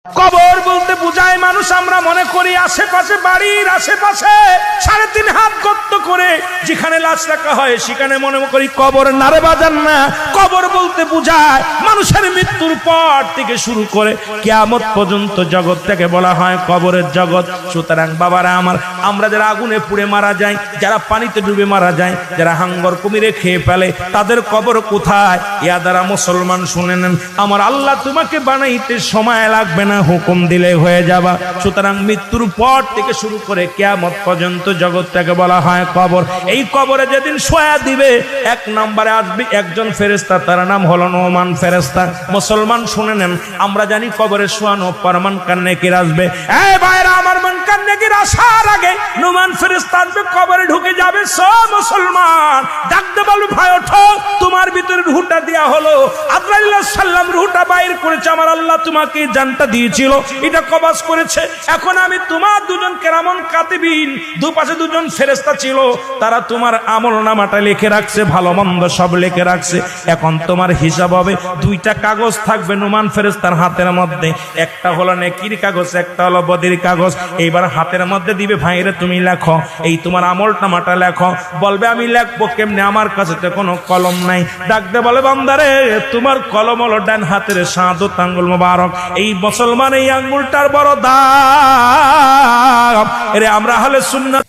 কবর বলতে বোঝায় মানুষ আমরা মনে করি আশেপাশে বাড়ির আশেপাশে 3.5 হাত গর্ত করে যেখানে লাশ রাখা হয় সেখানে মনে করি কবর, নারে বাজান না। কবর বলতে বোঝায় মানুষের মৃত্যুর পর থেকে শুরু করে কিয়ামত পর্যন্ত জগৎটাকে বলা হয় কবরের জগৎ। সুতরাং বাবারা আমার, আমরা যারা আগুনে পুড়ে মারা যায়, যারা পানিতে ডুবে মারা যায়, যারা হাঙ্গর কুমিরে খেয়ে ফেলে, তাদের কবর কোথায়? ইয়া দ্বারা মুসলমান শুনে নেন, আমার আল্লাহ তোমাকে বানাইতে সময় লাগবে না, হুকুম দিলে হয়ে যাবা। সুতরাং মৃত্যুর পর থেকে শুরু করে কিয়ামত পর্যন্ত জগৎটাকে বলা হয় কবর। এই কবরে যেদিন শোয়া দিবে, 1 নম্বরে আসবে একজন ফেরেশতা, তার নাম হলো নোমান ফেরেশতা। মুসলমান শুনে নেন, আমরা জানি কবরে শোয়ানো পরমান কান্নেকির আসবে। এই ভাইরা আমার, মান কান্নেকির আসার আগে নোমান ফেরেশতা আসবে, কবরে ঢুকে যাবে। সব মুসলমান ডাকতে বলবে, ভাই ওঠো, তোমার ভিতরে রূহটা দেয়া হলো। আজরাইল আলাইহিস সালাম রূহটা বাইর করেছে, আমার আল্লাহ তোমাকে জানটা দিয়েছিল, এটা কবজ করেছে। এখন আমি তোমার দুজন কেরামন কাতিবিন, দুপাশে দুজন ফেরেশতা ছিল, তারা তোমার আমলনামাটা লিখে রাখছে, ভালো মন্দ সব লিখে রাখছে। এখন তোমার হিসাব হবে, 2টা কাগজ থাকবে নোমান ফেরেশতার হাতের মধ্যে, একটা হলো নেকির কাগজ, একটা হলো বদির কাগজ। এইবার হাতের মধ্যে দিবে, ভাইরে তুমি লেখো, এই তোমার আমলনামাটা লেখো। বলবে আমি লিখবো কেমনে, আমার কাছে তো কোনো কলম নাই। ডাকতে বলে, বান্দারে তোমার কলম হলো ডান হাতের শাহাদাত আঙ্গুল মোবারক। এই মুসলমান এই আঙ্গুলটার বড় দাম। এরে আমরা হলে সুন্নাত